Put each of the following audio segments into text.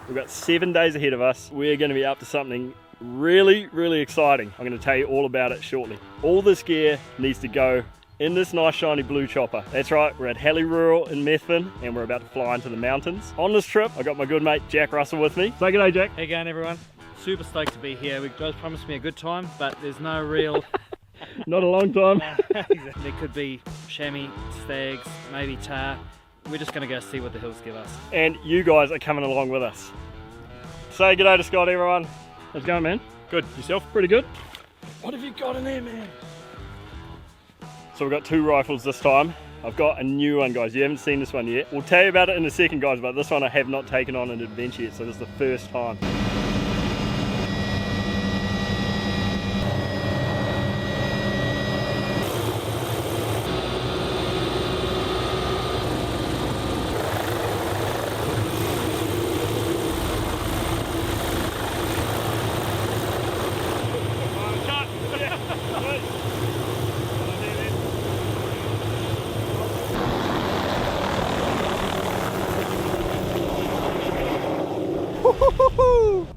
We've got 7 days ahead of us. We're going to be up to something really exciting. I'm going to tell you all about it shortly. All this gear needs to go in this nice shiny blue chopper. That's right, we're at Halley Rural in Methven and we're about to fly into the mountains. On this trip, I got my good mate Jack Russell with me. Say good day, Jack. How you going, everyone? Super stoked to be here. You guys promised me a good time, but there's no real... Not a long time. There could be chamois, stags, maybe tar. We're just going to go see what the hills give us. And you guys are coming along with us. Say good day to Scott, everyone. How's it going, man? Good. Yourself? Pretty good? What have you got in there, man? So we've got 2 rifles this time. I've got a new one, guys. You haven't seen this one yet. We'll tell you about it in a second, guys, but this one I have not taken on an adventure yet, so this is the first time.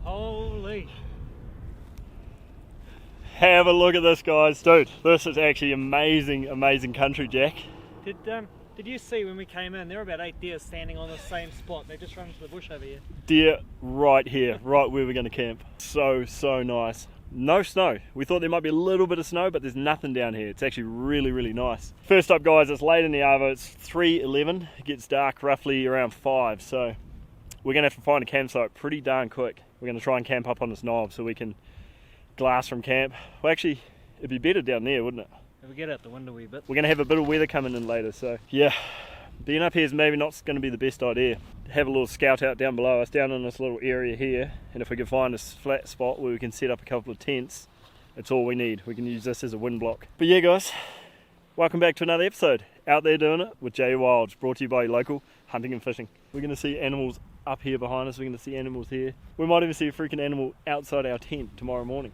Holy! Have a look at this, guys. Dude, this is actually amazing country, Jack. Did you see when we came in, there were about 8 deer standing on the same spot. They just run into the bush over here. Deer right here, right where we're going to camp. So nice. No snow. We thought there might be a little bit of snow, but there's nothing down here. It's actually really nice. First up, guys, it's late in the arvo. It's 3:11. It gets dark roughly around 5, so we're going to have to find a campsite pretty darn quick. We're going to try and camp up on this knob so we can glass from camp. Well, actually, it'd be better down there, wouldn't it? If we get out the window a wee bit. We're going to have a bit of weather coming in later, so yeah. Being up here is maybe not going to be the best idea. Have a little scout out down below us, down in this little area here, and if we can find a flat spot where we can set up a couple of tents, that's all we need. We can use this as a wind block. But yeah, guys, welcome back to another episode. Out There Doing It with Jay Wilds, brought to you by local hunting and fishing. We're going to see animals up here behind us, we're going to see animals here. We might even see a freaking animal outside our tent tomorrow morning.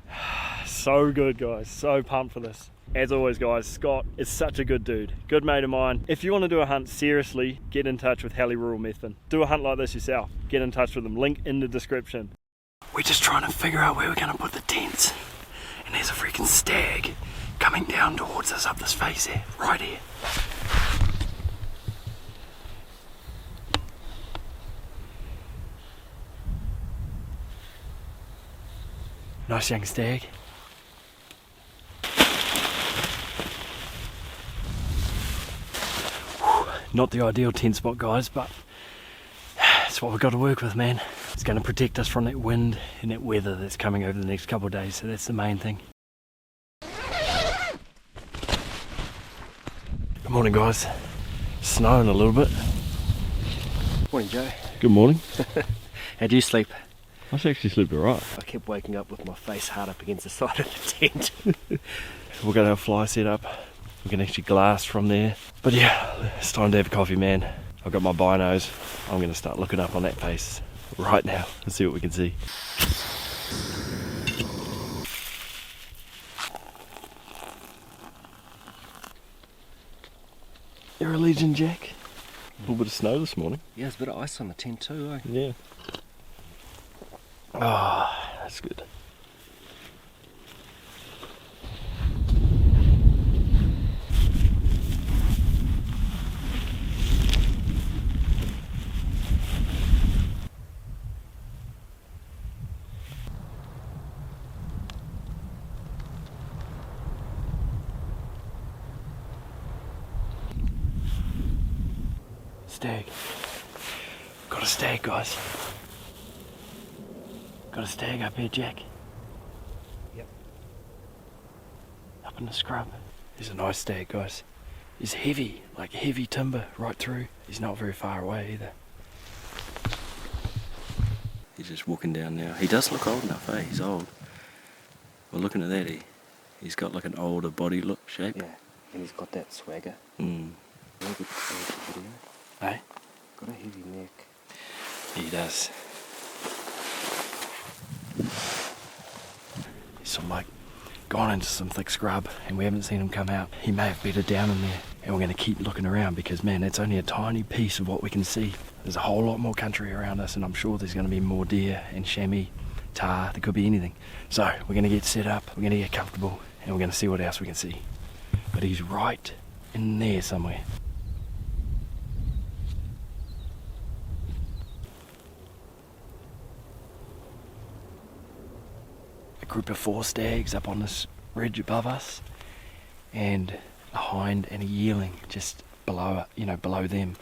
So good, guys, so pumped for this. As always, guys, Scott is such a good dude, good mate of mine. If you want to do a hunt, seriously, get in touch with Halley Rural Methven. Do a hunt like this yourself, get in touch with them, link in the description. We're just trying to figure out where we're going to put the tents, and there's a freaking stag coming down towards us up this face here, right here. Nice young stag. Not the ideal tent spot, guys, but it's what we've got to work with, man. It's going to protect us from that wind and that weather that's coming over the next couple of days, so that's the main thing. Good morning, guys. Snowing a little bit. Morning, Joe. Good morning. How'd you sleep? I actually slept alright. I kept waking up with my face hard up against the side of the tent. We've got our fly set up. We can actually glass from there. But yeah, it's time to have a coffee, man. I've got my binos. I'm going to start looking up on that face right now and see what we can see. You're a legend, Jack. A little bit of snow this morning. Yeah, there's a bit of ice on the tent too, eh? Yeah. Oh, that's good. Stag. Got a stag, guys. Got a stag up here, Jack. Yep. Up in the scrub. There's a nice stag, guys. He's heavy, like heavy timber right through. He's not very far away either. He's just walking down now. He does look old enough, eh? He's old. Well, looking at that, he's got like an older body look shape. Yeah, and he's got that swagger. Mm. Very good video. Eh? Got a heavy neck. He does. He's sort of like gone into some thick scrub and we haven't seen him come out. He may have bedded down in there. and we're going to keep looking around because, man, that's only a tiny piece of what we can see. There's a whole lot more country around us, and I'm sure there's going to be more deer and chamois, tar, there could be anything. So we're going to get set up, we're going to get comfortable, and we're going to see what else we can see. But he's right in there somewhere. A group of 4 stags up on this ridge above us, and a hind and a yearling just below, below them.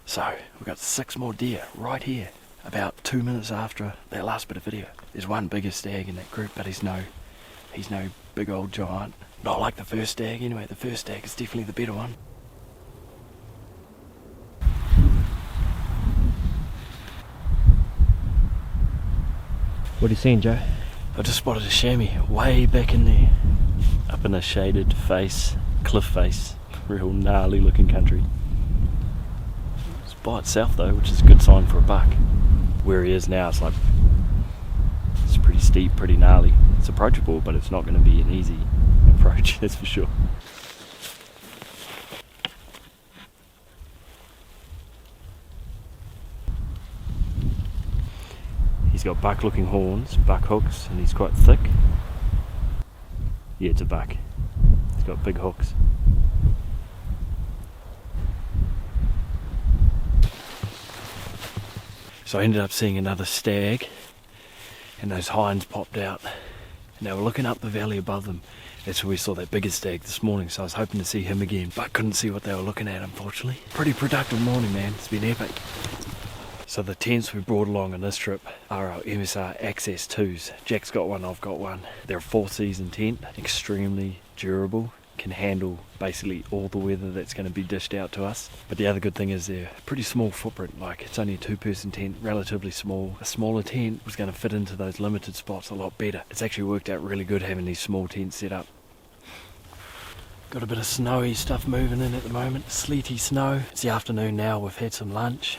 So we've got 6 more deer right here, about 2 minutes after that last bit of video. There's one bigger stag in that group, but he's no big old giant. Not like the first stag anyway. The first stag is definitely the better one. What are you seeing, Joe? I just spotted a chamois way back in there, up in a shaded face, cliff face, real gnarly looking country. It's by itself though, which is a good sign for a buck. Where he is now, it's pretty steep, pretty gnarly. It's approachable, but it's not going to be an easy approach, that's for sure. He's got buck looking horns, buck hooks, and he's quite thick. Yeah, it's a buck. He's got big hooks. So I ended up seeing another stag, and those hinds popped out, and they were looking up the valley above them. That's where we saw that bigger stag this morning, so I was hoping to see him again, but couldn't see what they were looking at, unfortunately. Pretty productive morning, man. It's been epic. So the tents we brought along on this trip are our MSR Access 2s. Jack's got one, I've got one. They're a 4-season tent, extremely durable, can handle basically all the weather that's going to be dished out to us. But the other good thing is they're pretty small footprint, like it's only a 2-person tent, relatively small. A smaller tent was going to fit into those limited spots a lot better. It's actually worked out really good having these small tents set up. Got a bit of snowy stuff moving in at the moment, sleety snow. It's the afternoon now, we've had some lunch.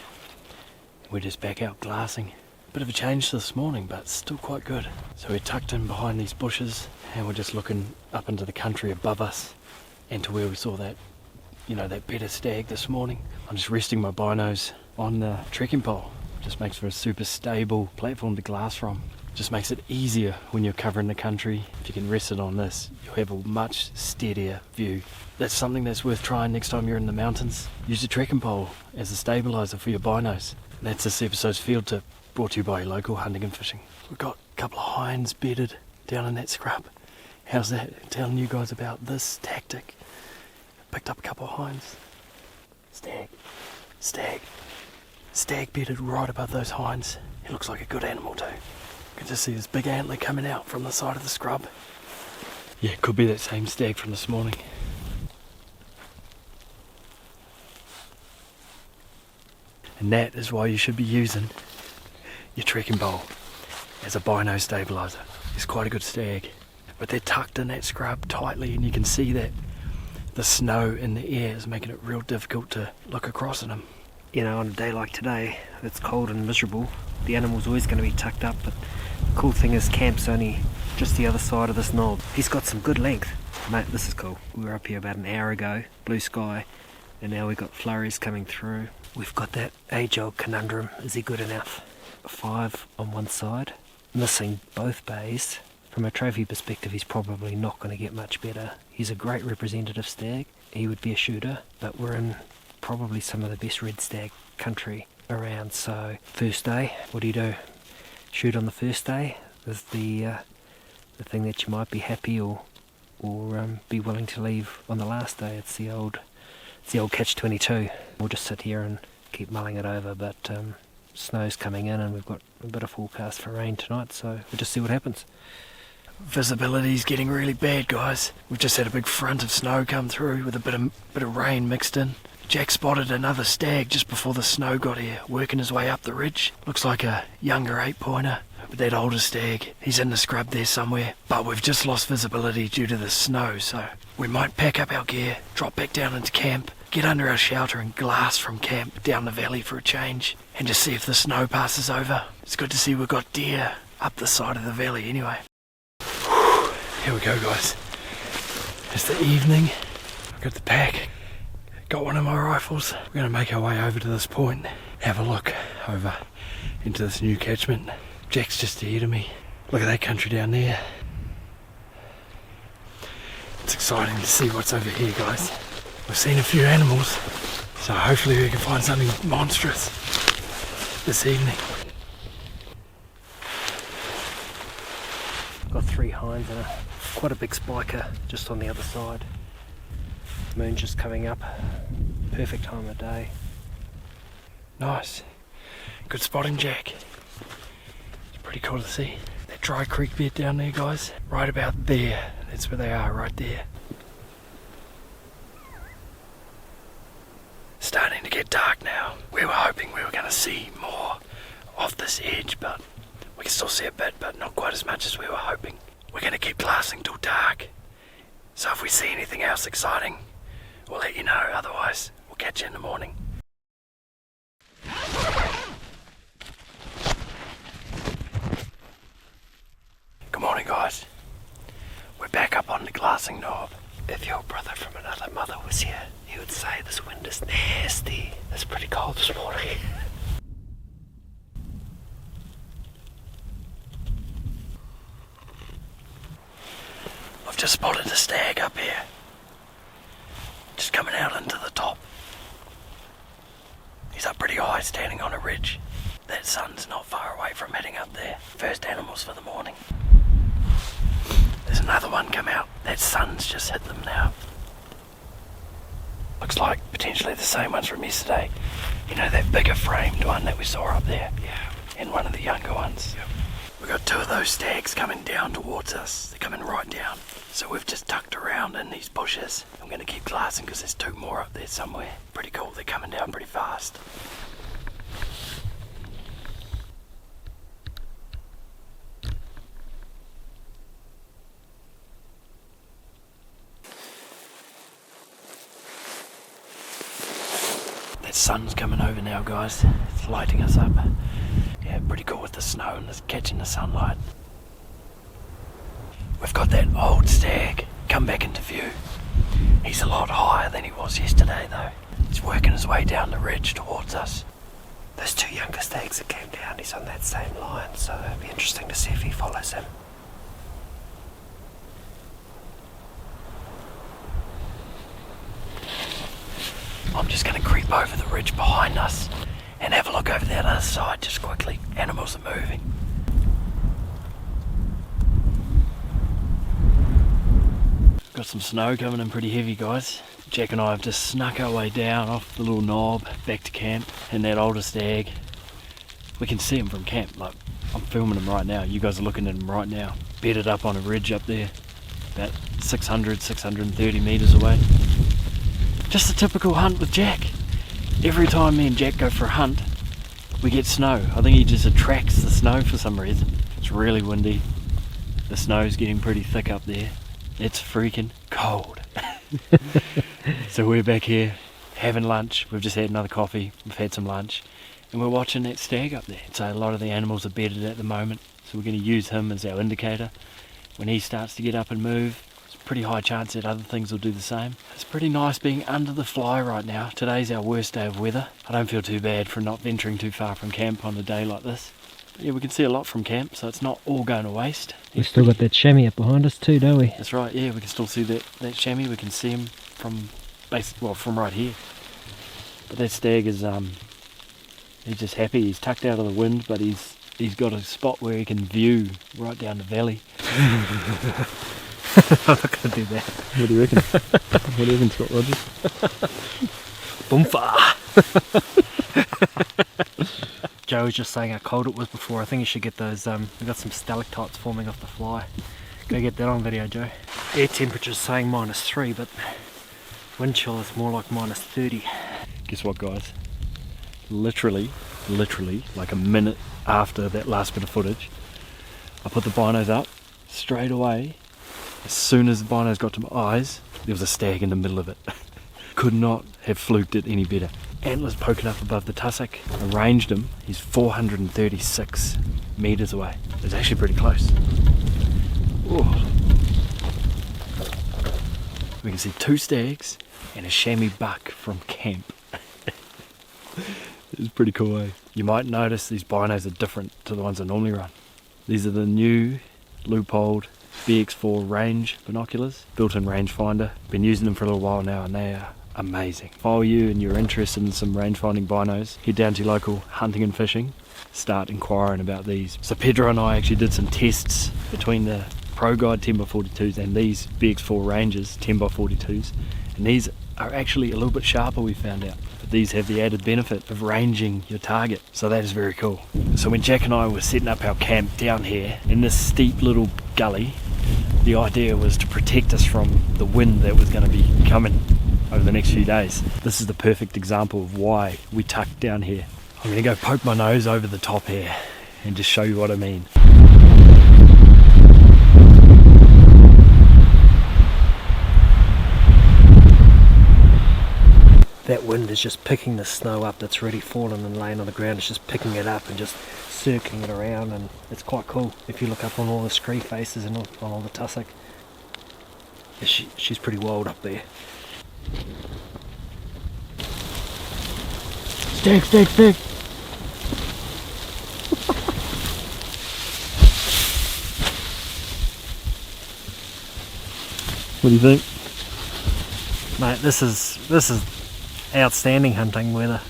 We're just back out glassing. Bit of a change this morning, but still quite good. So we're tucked in behind these bushes, and we're just looking up into the country above us and to where we saw that, that better stag this morning. I'm just resting my binos on the trekking pole. Just makes for a super stable platform to glass from. Just makes it easier when you're covering the country. If you can rest it on this, you'll have a much steadier view. That's something that's worth trying next time you're in the mountains. Use a trekking pole as a stabiliser for your binos. And that's this episode's field tip, brought to you by Local Hunting and Fishing. We've got a couple of hinds bedded down in that scrub. How's that? Telling you guys about this tactic. Picked up a couple of hinds. Stag bedded right above those hinds. He looks like a good animal too. You can just see this big antler coming out from the side of the scrub. Yeah, it could be that same stag from this morning. And that is why you should be using your trekking pole as a bino stabiliser. It's quite a good stag. But they're tucked in that scrub tightly, and you can see that the snow in the air is making it real difficult to look across at them. On a day like today, it's cold and miserable. The animal's always going to be tucked up, but the cool thing is camp's only just the other side of this knob. He's got some good length. Mate, this is cool. We were up here about an hour ago, blue sky, and now we've got flurries coming through. We've got that age-old conundrum, is he good enough? 5 on one side, missing both bays. From a trophy perspective, he's probably not going to get much better. He's a great representative stag. He would be a shooter, but we're in probably some of the best red stag country around. So first day, what do? Shoot on the first day is the thing that you might be happy or be willing to leave on the last day. It's the old catch-22. We'll just sit here and keep mulling it over, but snow's coming in and we've got a bit of forecast for rain tonight, so we'll just see what happens. Visibility's getting really bad, guys. We've just had a big front of snow come through with a bit of rain mixed in. Jack spotted another stag just before the snow got here, working his way up the ridge. Looks like a younger 8-pointer, but that older stag, he's in the scrub there somewhere. But we've just lost visibility due to the snow, so we might pack up our gear, drop back down into camp, get under our shelter and glass from camp down the valley for a change, and just see if the snow passes over. It's good to see we've got deer up the side of the valley anyway. Here we go, guys. It's the evening. got the pack, got one of my rifles. We're going to make our way over to this point, have a look over into this new catchment. Jack's just ahead of me. Look at that country down there. It's exciting to see what's over here, guys. We've seen a few animals, so hopefully we can find something monstrous this evening. Got 3 hinds and quite a big spiker just on the other side. Moon just coming up. Perfect time of day. Nice. Good spotting, Jack. It's pretty cool to see. That dry creek bed down there, guys. Right about there. That's where they are, right there. Starting to get dark now. We were hoping we were going to see more of this edge, but we can still see a bit, but not quite as much as we were hoping. We're going to keep glassing till dark. So if we see anything else exciting, we'll let you know. Otherwise, we'll catch you in the morning. Good morning, guys. We're back up on the glassing knob. If your brother from another mother was here, he would say this wind is nasty. It's pretty cold this morning. I've just spotted a stag up here. Just coming out into the top. He's up pretty high, standing on a ridge. That sun's not far away from heading up there. First animals for the morning. There's another one come out. That sun's just hit them now. Looks like potentially the same ones from yesterday. You know, that bigger framed one that we saw up there? Yeah. And one of the younger ones. Yep. We've got 2 of those stags coming down towards us. They're coming right down. So we've just tucked around in these bushes. I'm going to keep glassing because there's 2 more up there somewhere. Pretty cool. They're coming down pretty fast. That sun's coming over now, guys. It's lighting us up. Yeah, pretty cool with the snow and it's catching the sunlight. We've got that old stag come back into view. He's a lot higher than he was yesterday though. He's working his way down the ridge towards us. Those 2 younger stags that came down, he's on that same line, so it'll be interesting to see if he follows him. I'm just going to creep over the ridge behind us and have a look over that other side just quickly. Animals are moving. Got some snow coming in pretty heavy, guys. Jack and I have just snuck our way down off the little knob back to camp, and that older stag, we can see him from camp. Like, I'm filming him right now. You guys are looking at him right now. Bedded up on a ridge up there, about 630 metres away. Just a typical hunt with Jack. Every time me and Jack go for a hunt, we get snow. I think he just attracts the snow for some reason. It's really windy. The snow's getting pretty thick up there. It's freaking cold. So we're back here having lunch. We've just had another coffee. We've had some lunch. And we're watching that stag up there. So a lot of the animals are bedded at the moment. So we're going to use him as our indicator. When he starts to get up and move, pretty high chance that other things will do the same. It's pretty nice being under the fly right now. Today's our worst day of weather. I don't feel too bad for not venturing too far from camp on a day like this. Yeah, we can see a lot from camp, so it's not all going to waste. We've still got that chamois up behind us too, don't we? That's right, yeah, we can still see that chamois. We can see him from from right here. But that stag is he's just happy. He's tucked out of the wind, but he's got a spot where he can view right down the valley. I'm not going to do that. What do you reckon? What do you reckon, Scott Rogers? Boomfa! Joe was just saying how cold it was before. I think you should get those, we got some stalactites forming off the fly. Go get that on video, Joe. Air temperature's saying -3, but wind chill is more like -30. Guess what, guys? Literally, like a minute after that last bit of footage, I put the binos up straight away. As soon as the binos got to my eyes, there was a stag in the middle of it. Could not have fluked it any better. Antlers poking up above the tussock. Arranged him. He's 436 metres away. It's actually pretty close. Ooh. We can see 2 stags and a chamois buck from camp. It's pretty cool, eh? You might notice these binos are different to the ones I normally run. These are the new loopholed BX4 range binoculars, built-in rangefinder. Been using them for a little while now and they are amazing. If I were you and you're interested in some range-finding binos, head down to your local hunting and fishing, start inquiring about these. So Pedro and I actually did some tests between the Pro Guide 10x42s and these BX4 Rangers 10x42s, and these are actually a little bit sharper, we found out. But these have the added benefit of ranging your target, so that is very cool. So when Jack and I were setting up our camp down here in this steep little gully, the idea was to protect us from the wind that was going to be coming over the next few days. This is the perfect example of why we tucked down here. I'm going to go poke my nose over the top here and just show you what I mean. That wind is just picking the snow up that's already fallen and laying on the ground. It's just picking it up and just circling it around, and it's quite cool. If you look up on all the scree faces and on all the tussock, yeah, she's pretty wild up there. Stag, stag, stag! What do you think? Mate, this is outstanding hunting weather.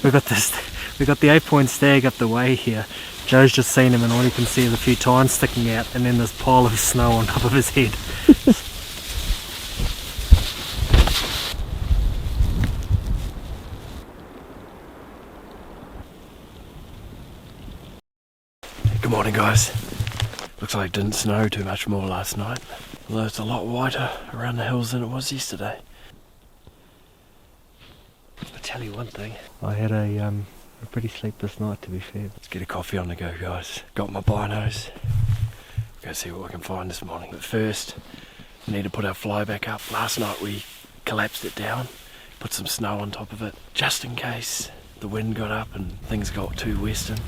we got the 8-point stag up the way here. Joe's just seen him and all you can see is a few tines sticking out and then this pile of snow on top of his head. Good morning, guys. Looks like it didn't snow too much more last night, although it's a lot whiter around the hills than it was yesterday. I'll tell you one thing, I had a pretty sleepless night, to be fair. Let's get a coffee on the go, guys. Got my binos. Go see what we can find this morning. But first, we need to put our fly back up. Last night we collapsed it down, put some snow on top of it, just in case the wind got up and things got too western.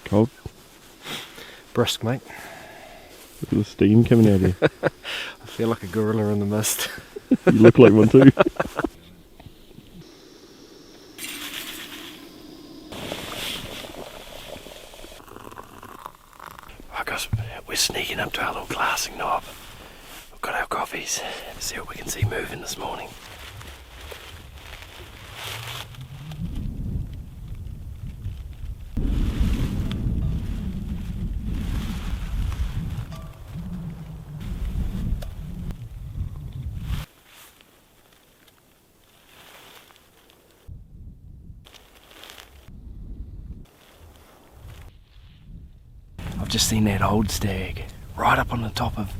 Cold. Brisk, mate. Look at the steam coming out here. I feel like a gorilla in the mist. You look like one too. Right, guys, we're sneaking up to our little glassing knob. We've got our coffees. See what we can see moving this morning. I've just seen that old stag right up on the top of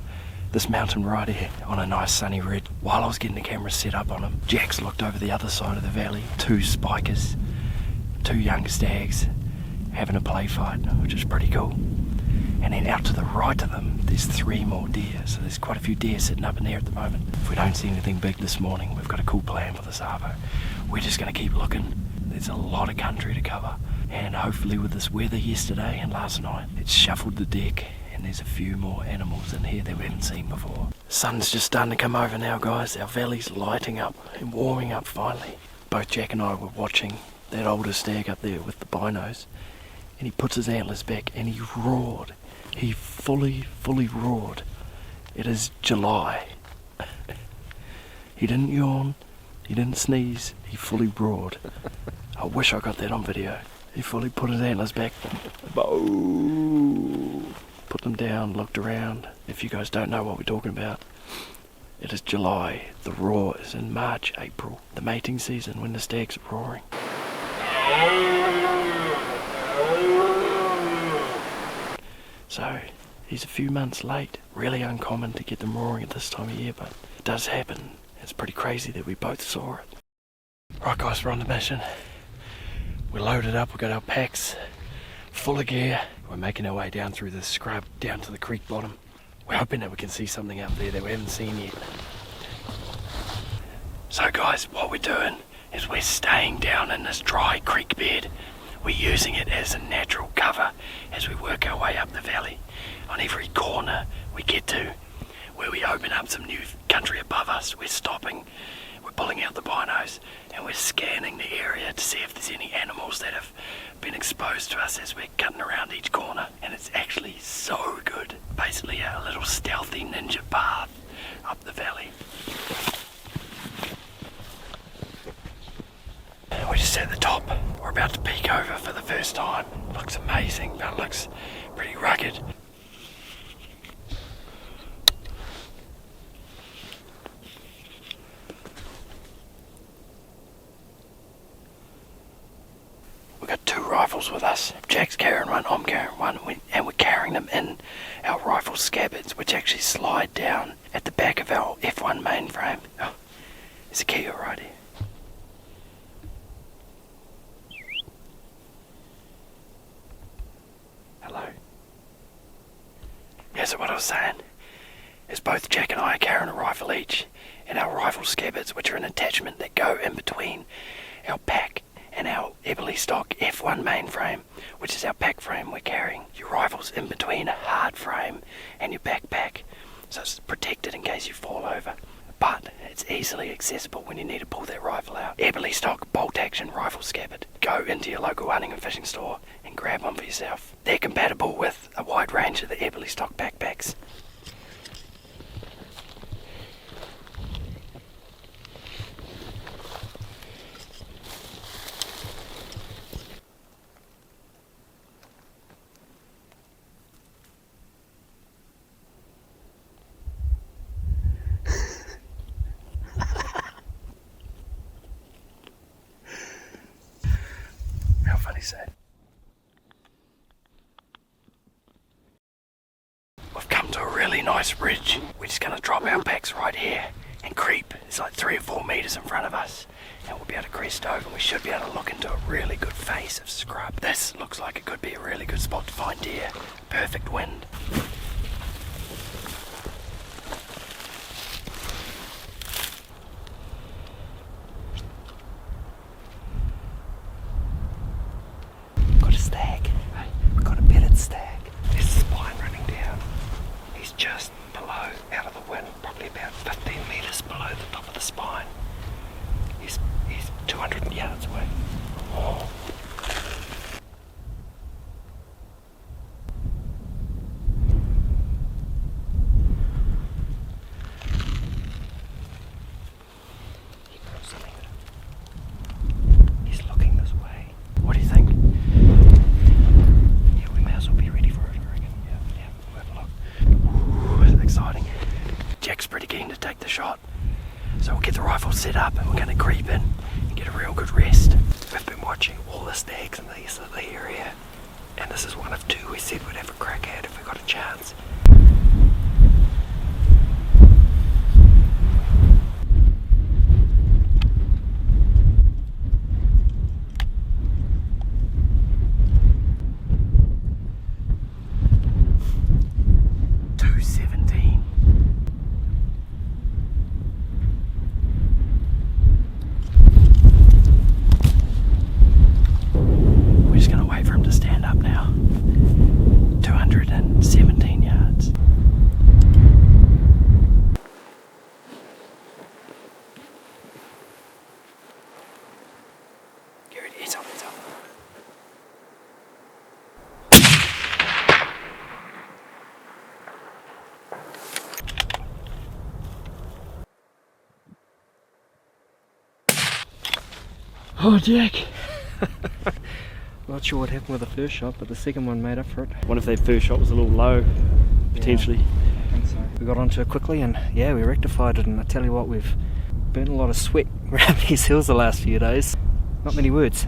this mountain right here on a nice sunny ridge. While I was getting the camera set up on him, Jack's looked over the other side of the valley. 2 spikers, 2 young stags having a play fight, which is pretty cool. And then out to the right of them, there's 3 more deer. So there's quite a few deer sitting up in there at the moment. If we don't see anything big this morning, we've got a cool plan for this arvo. We're just going to keep looking. There's a lot of country to cover. And hopefully with this weather yesterday and last night, it's shuffled the deck and there's a few more animals in here that we haven't seen before. Sun's just starting to come over now, guys. Our valley's lighting up and warming up finally. Both Jack and I were watching that older stag up there with the binos, and he puts his antlers back and he roared. He fully roared. It is July. He didn't yawn, he didn't sneeze, he fully roared. I wish I got that on video. He fully put his antlers back, put them down, looked around. If you guys don't know what we're talking about, It is July. The roar is in March, April. The mating season when the stags are roaring. So, he's a few months late. Really uncommon to get them roaring at this time of year, but it does happen. It's pretty crazy that we both saw it. Right guys, we're on the mission. We're loaded up, we've got our packs full of gear. We're making our way down through the scrub, down to the creek bottom. We're hoping that we can see something out there that we haven't seen yet. So guys, what we're doing is we're staying down in this dry creek bed. We're using it as a natural cover as we work our way up the valley. On every corner we get to, where we open up some new country above us, we're stopping, we're pulling out the binos, and we're scanning the area to see if there's any animals that have been exposed to us as we're cutting around each corner. And it's actually so good. Basically a little stealthy ninja path up the valley. We're just at the top. We're about to peek over for the first time. Looks amazing, but it looks pretty rugged. We've got 2 rifles with us. Jack's carrying one, I'm carrying one, and we're carrying them in our rifle scabbards, which actually slide down at the back of our F1 mainframe. Oh, there's a key right here. Hello. Yeah, so what I was saying is both Jack and I are carrying a rifle each, and our rifle scabbards, which are an attachment that go in between our pack and our Eberly stock F1 mainframe, which is our pack frame we're carrying. Your rifle's in between a hard frame and your backpack, so it's protected in case you fall over. But it's easily accessible when you need to pull that rifle out. Eberly stock bolt action rifle scabbard. Go into your local hunting and fishing store and grab one for yourself. They're compatible with a wide range of the Eberly stock backpacks. How funny is that? We've come to a really nice ridge. We're just going to drop our packs right here and creep. It's like 3 or 4 metres in front of us, and we'll be able to crest over, and we should be able to look into a really good face of scrub. This looks like it could be a really good spot to find deer. Perfect wind. Got a stag. Hey, we've got a bedded stag. There's a spine running down. He's just below, out of the wind, probably about 15 metres below the top of the spine. He's 200 yards away. Oh. He's looking this way. What do you think? Yeah, we may as well be ready for it, I reckon. Yeah, we'll have a look. Ooh, it's exciting. Jack's pretty keen to take the shot. So we'll get the rifle set up and we're going to creep in and get a real good rest. We've been watching all the stags in the area, and this is one of 2 we said we'd have a crack at if we got a chance. Oh, Jack! Not sure what happened with the first shot, but the second one made up for it. What if that first shot was a little low, potentially? Yeah, I think so. We got onto it quickly and yeah, we rectified it, and I tell you what, we've burnt a lot of sweat around these hills the last few days. Not many words.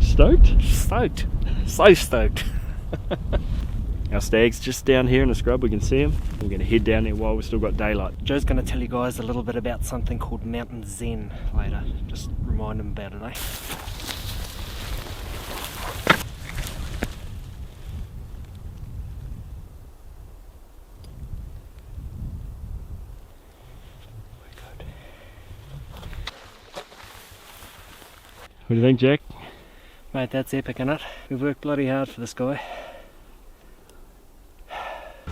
Stoked? Stoked. So stoked. Our stag's just down here in the scrub, we can see him. We're going to head down there while we've still got daylight. Joe's going to tell you guys a little bit about something called Mountain Zen later. Just remind him about it, eh? What do you think, Jack? Mate, that's epic, innit? We've worked bloody hard for this guy.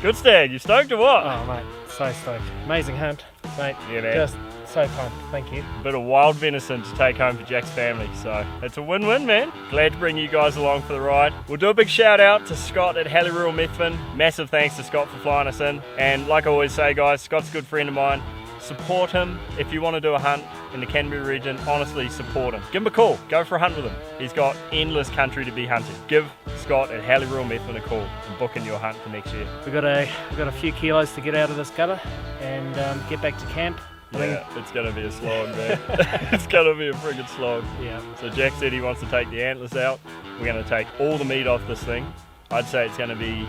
Good stag, you stoked or what? Oh mate, so stoked. Amazing hunt, mate. Yeah, man. Just so pumped, thank you. Bit of wild venison to take home for Jack's family, so it's a win-win, man. Glad to bring you guys along for the ride. We'll do a big shout out to Scott at Hallyrural Methven. Massive thanks to Scott for flying us in. And like I always say, guys, Scott's a good friend of mine. Support him if you want to do a hunt in the Canterbury region. Honestly, support him. Give him a call. Go for a hunt with him. He's got endless country to be hunting. Give Scott at Hallyrural Methven a call and book in your hunt for next year. We've got a few kilos to get out of this gutter and get back to camp. Yeah, it's going to be a slog, man. It's going to be a friggin' slog. Yeah. So Jack said he wants to take the antlers out. We're going to take all the meat off this thing. I'd say it's going to be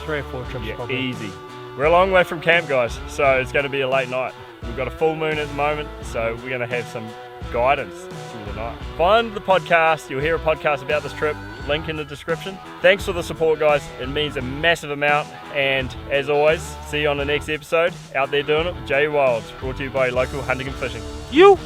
3 or 4 trips probably. easy. We're a long way from camp, guys, so it's going to be a late night. We've got a full moon at the moment, so we're going to have some guidance through the night. Find the podcast. You'll hear a podcast about this trip. Link in the description. Thanks for the support, guys. It means a massive amount. And as always, see you on the next episode. Out there doing it with Jay Wilds, brought to you by Local Hunting and Fishing. You!